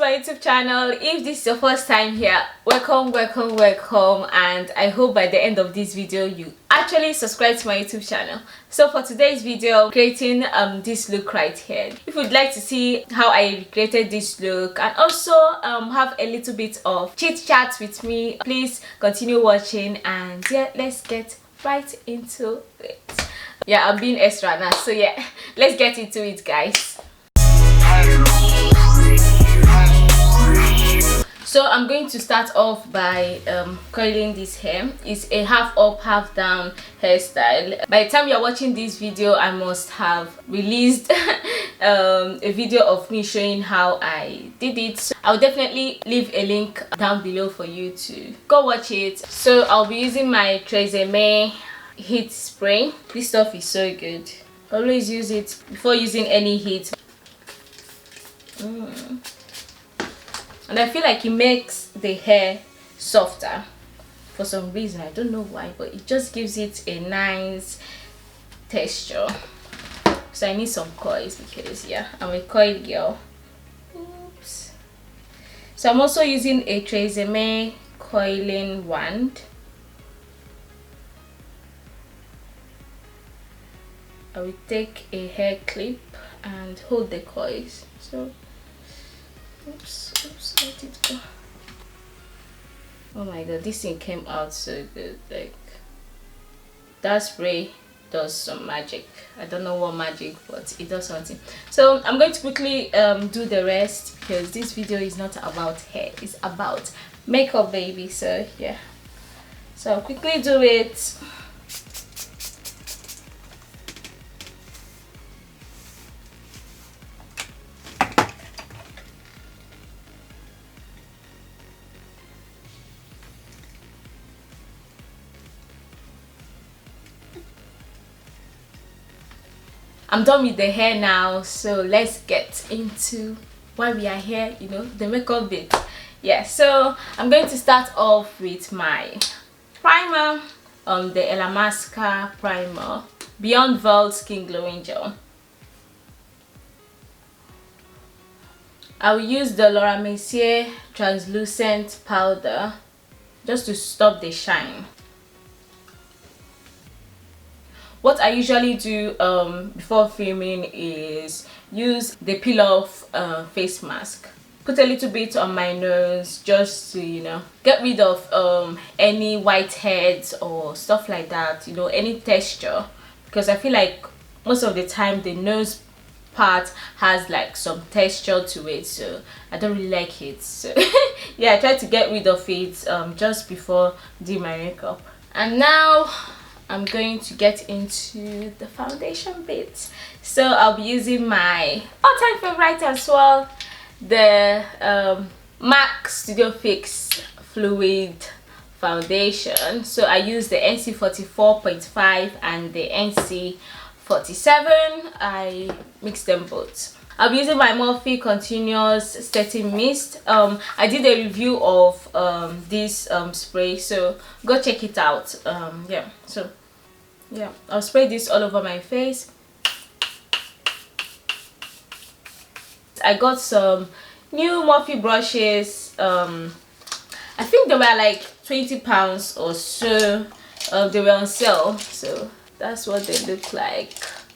my YouTube channel. If this is your first time here, welcome, and I hope by the end of this video you actually subscribe to my YouTube channel. So for today's video, I'm creating this look right here. If you'd like to see how I created this look and also have a little bit of chit chat with me, please continue watching, and yeah, let's get right into it. Yeah, I'm being extra now, so yeah, let's get into it, guys. So I'm going to start off by curling this hair. It's a half up, half down hairstyle. By the time you're watching this video, I must have released a video of me showing how I did it. So I'll definitely leave a link down below for you to go watch it. So I'll be using my Tresemme heat spray. This stuff is so good. Always use it before using any heat. And I feel like it makes the hair softer for some reason. I don't know why, but it just gives it a nice texture. So I need some coils because yeah, I'm a coil girl. Oops. So I'm also using a Tresemme coiling wand. I will take a hair clip and hold the coils. So oops, let it go. Oh my god, this thing came out so good. Like, that spray does some magic. I don't know what magic, but it does something. So I'm going to quickly do the rest because this video is not about hair, it's about makeup, baby. So yeah, so I'll quickly do it. I'm done with the hair now, so let's get into why we are here, you know, the makeup bit. Yeah, so I'm going to start off with my primer, the Illamasqua primer, Beyond Veil Skin Glowing Gel. I will use the Mercier translucent powder just to stop the shine. What I usually do before filming is use the peel off face mask. Put a little bit on my nose just to, you know, get rid of any whiteheads or stuff like that, you know, any texture, because I feel like most of the time the nose part has like some texture to it, so I don't really like it. So yeah, I try to get rid of it just before doing my makeup. And now I'm going to get into the foundation bit. So I'll be using my all-time favorite as well, the MAC Studio Fix Fluid Foundation. So I use the NC 44.5 and the NC 47. I mix them both. I'll be using my Morphe Continuous Setting Mist. I did a review of this spray, so go check it out. Yeah, so yeah, I'll spray this all over my face. I got some new Morphe brushes. I think they were like £20 or so. They were on sale, so that's what they look like.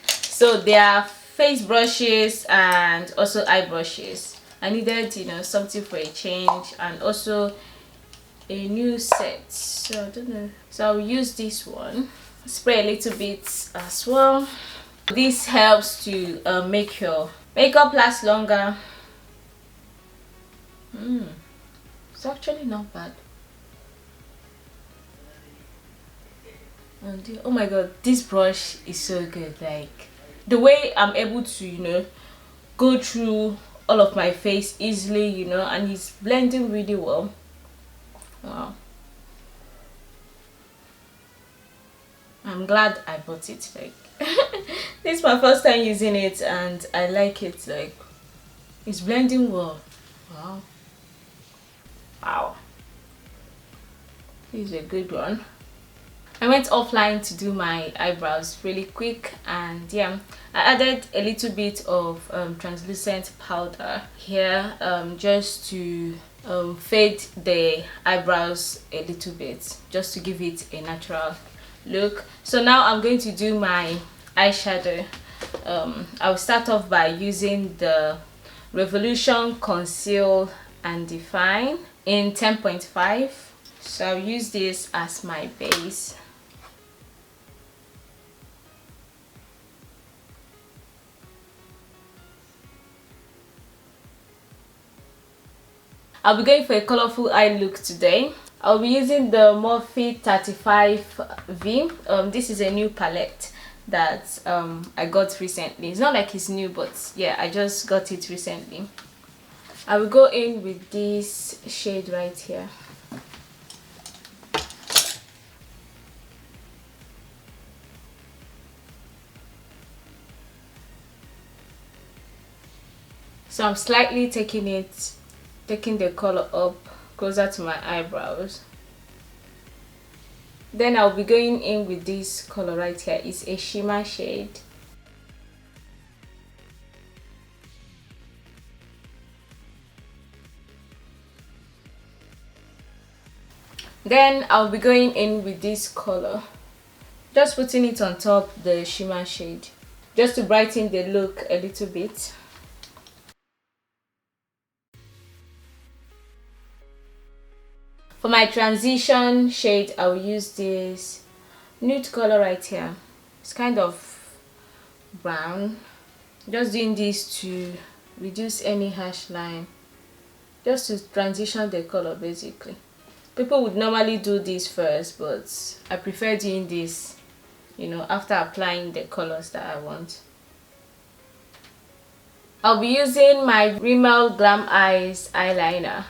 So they are face brushes and also eye brushes. I needed, you know, something for a change and also a new set, so I don't know, so I'll use this one. Spray a little bit as well. This helps to make your makeup last longer. It's actually not bad. And oh my god, this brush is so good. Like, the way I'm able to, you know, go through all of my face easily, you know, and it's blending really well. Wow, I'm glad I bought it. Like, this is my first time using it and I like it. Like, it's blending well. Wow, this is a good one. I went offline to do my eyebrows really quick, and yeah, I added a little bit of translucent powder here just to fade the eyebrows a little bit, just to give it a natural look. So now I'm going to do my eyeshadow. I'll start off by using the Revolution Conceal and Define in 10.5. So I'll use this as my base. I'll be going for a colorful eye look today. I'll be using the Morphe 35V. This is a new palette that I got recently. It's not like it's new, but yeah, I just got it recently. I will go in with this shade right here. So I'm slightly taking the color up closer to my eyebrows. Then I'll be going in with this color right here. It's a shimmer shade. Then I'll be going in with this color, just putting it on top the shimmer shade, just to brighten the look a little bit. For my transition shade, I'll use this nude color right here. It's kind of brown. Just doing this to reduce any harsh line, just to transition the color basically. People would normally do this first, but I prefer doing this, you know, after applying the colors that I want. I'll be using my Rimmel Glam Eyes eyeliner.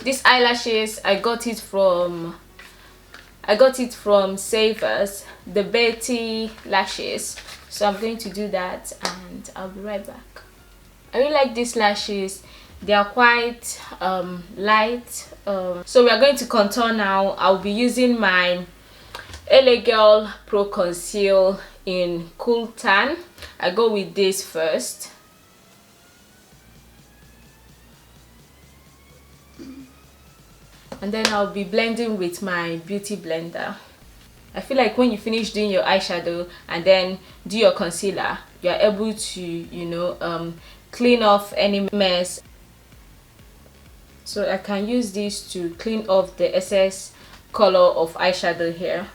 These eyelashes, I got it from Savers, the Betty lashes. So I'm going to do that and I'll be right back. I really like these lashes. They are quite light. So we are going to contour now. I'll be using my Eyelook Pro Conceal in Cool Tan. I go with this first. And then I'll be blending with my beauty blender. I feel like when you finish doing your eyeshadow and then do your concealer, you're able to, you know, clean off any mess. So I can use this to clean off the excess color of eyeshadow here.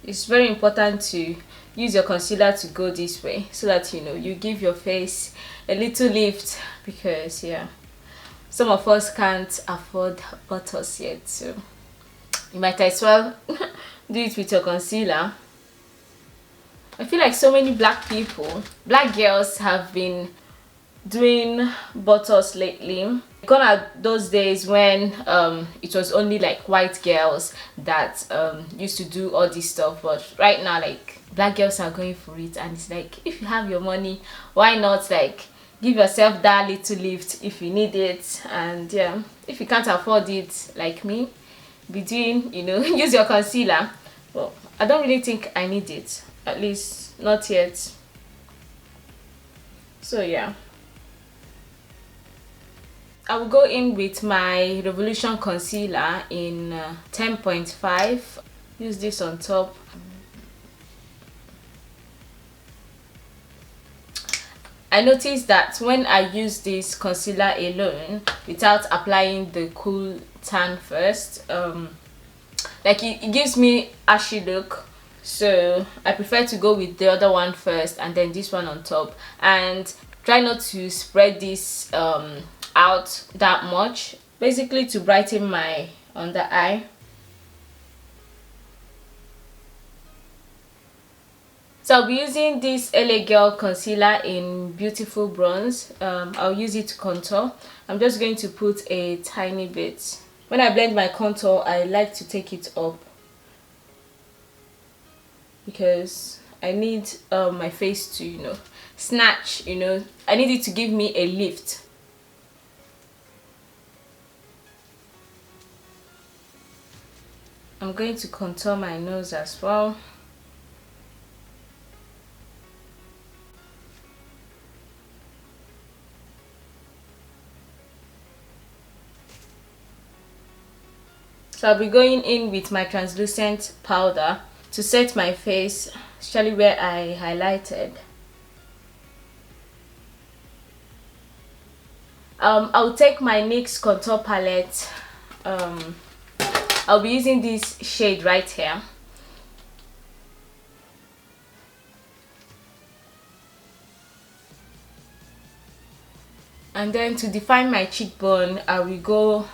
It's very important to use your concealer to go this way, so that, you know, you give your face a little lift, because yeah, some of us can't afford butters yet, so you might as well do it with your concealer. I feel like so many black girls have been doing butters lately. Gone are those days when it was only like white girls that used to do all this stuff, but right now like black girls are going for it, and it's like, if you have your money, why not like give yourself that little lift if you need it? And yeah, if you can't afford it like me, be doing, you know, use your concealer. Well, I don't really think I need it, at least not yet. So yeah, I will go in with my Revolution concealer in 10.5. Use this on top. I noticed that when I use this concealer alone without applying the Cool Tan first, like it gives me ashy look. So I prefer to go with the other one first and then this one on top, and try not to spread this out that much, basically to brighten my under eye. So I'll be using this LA Girl concealer in Beautiful Bronze. I'll use it to contour. I'm just going to put a tiny bit. When I blend my contour, I like to take it up, because I need my face to, snatch, I need it to give me a lift. I'm going to contour my nose as well. So I'll be going in with my translucent powder to set my face, especially where I highlighted. I'll take my NYX contour palette. I'll be using this shade right here. And then to define my cheekbone, I will go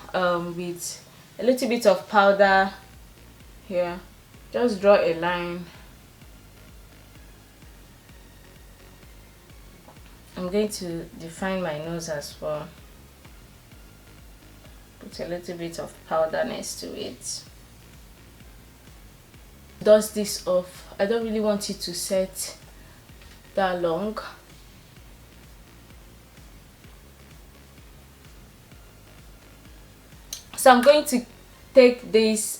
with a little bit of powder here. Just draw a line. I'm going to define my nose as well. Put a little bit of powder next to it. Dust this off. I don't really want it to set that long. So I'm going to take this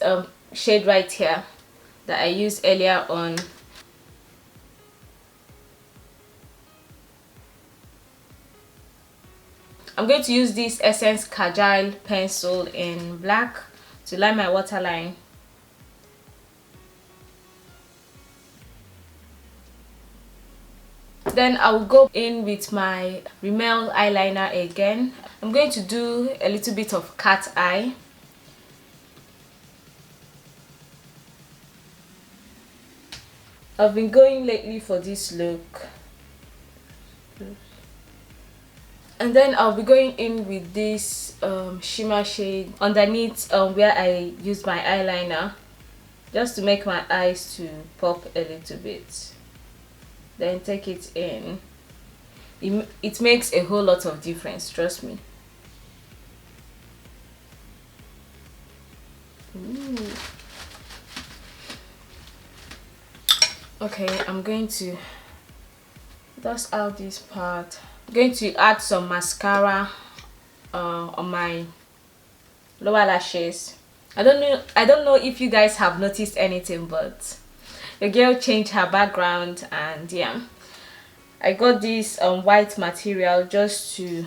shade right here that I used earlier on. I'm going to use this Essence Kajal pencil in black to line my waterline. Then I'll go in with my Rimmel eyeliner again. I'm going to do a little bit of cat eye. I've been going lately for this look. And then I'll be going in with this shimmer shade underneath where I used my eyeliner, just to make my eyes to pop a little bit. Then take it in. It makes a whole lot of difference, trust me. Ooh. Okay, I'm going to dust out this part. I'm going to add some mascara on my lower lashes. I don't know if you guys have noticed anything, but the girl changed her background, and yeah, I got this white material just to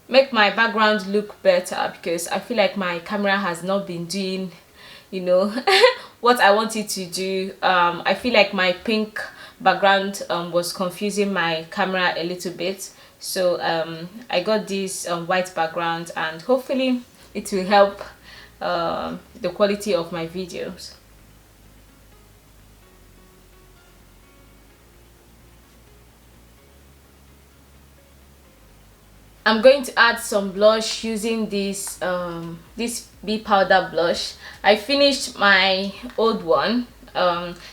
make my background look better, because I feel like my camera has not been doing what I want it to do. I feel like my pink background was confusing my camera a little bit, so I got this white background, and hopefully it will help the quality of my videos. I'm going to add some blush using this this B powder blush. I finished my old one.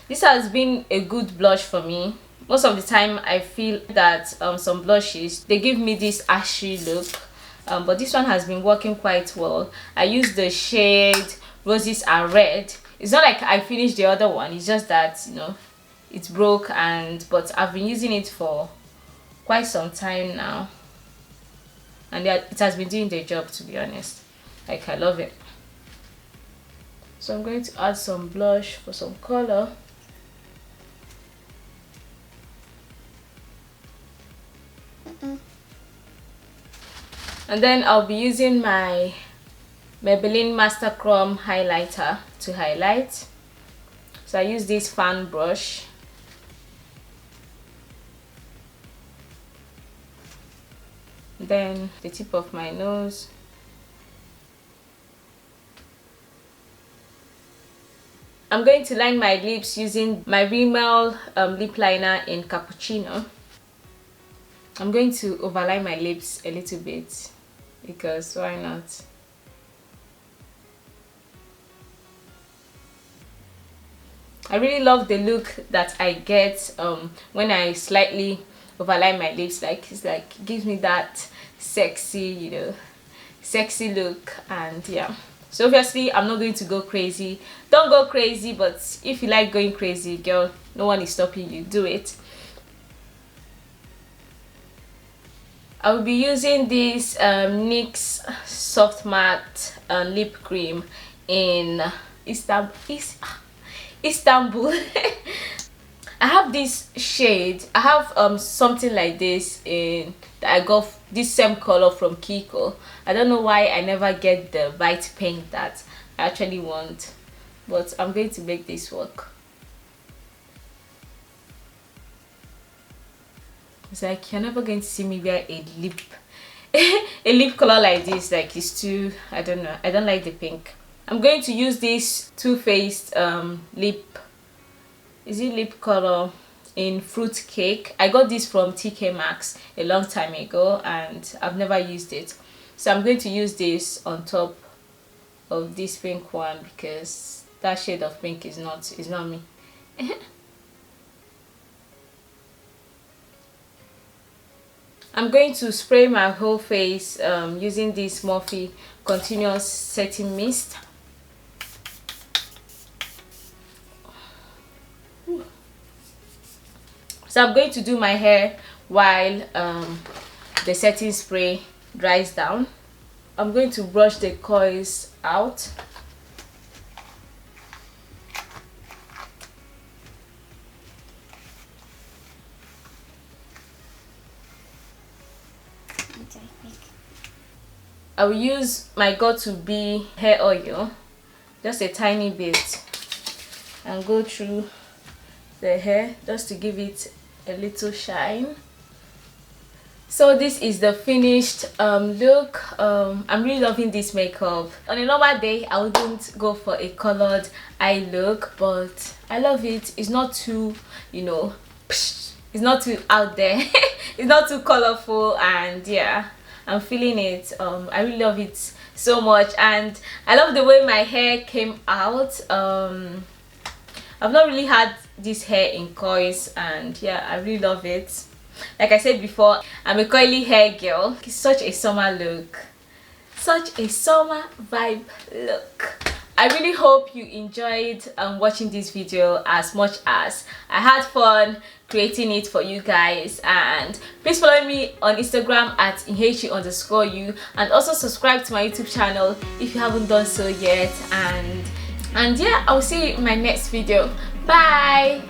This has been a good blush for me. Most of the time I feel that some blushes, they give me this ashy look, but this one has been working quite well. I used the shade Roses Are Red. It's not like I finished the other one, it's just that it broke, but I've been using it for quite some time now, and it has been doing the job, to be honest. Like, I love it. So I'm going to add some blush for some color. And then I'll be using my Maybilline Master Chrome highlighter to highlight. So I use this fan brush. Then the tip of my nose. I'm going to line my lips using my Rimmel lip liner in Cappuccino. I'm going to overline my lips a little bit, because why not? I really love the look that I get when I slightly overline my lips. Like, it's like, it gives me that sexy, sexy look. And yeah, So obviously I'm not going to go crazy. Don't go crazy, but if you like going crazy, girl, no one is stopping you. Do it. I will be using this NYX soft matte lip cream in Istanbul. I have this shade. I have something like this in that I got this same color from Kiko. I don't know why I never get the white pink that I actually want, but I'm going to make this work. It's like you're never going to see me wear a lip a lip color like this. Like, it's too, I don't know, I don't like the pink. I'm going to use this Too Faced lip, is it lip color in Fruit Cake. I got this from TK Maxx a long time ago and I've never used it, so I'm going to use this on top of this pink one because that shade of pink is not me. I'm going to spray my whole face using this Morphe Continuous setting mist. So I'm going to do my hair while the setting spray dries down. I'm going to brush the coils out. I will use my got2b hair oil, just a tiny bit, and go through the hair just to give it a little shine. So this is the finished look. I'm really loving this makeup. On a normal day I wouldn't go for a colored eye look, but I love it. It's not too, you know, it's not too out there. It's not too colorful, and yeah, I'm feeling it. I really love it so much, and I love the way my hair came out. I've not really had this hair in coils, and yeah, I really love it. Like I said before, I'm a coily hair girl. It's such a summer look, such a summer vibe look. I really hope you enjoyed watching this video as much as I had fun creating it for you guys. And please follow me on Instagram at Ihechi_U, and also subscribe to my YouTube channel if you haven't done so yet. And yeah, I'll see you in my next video. Bye.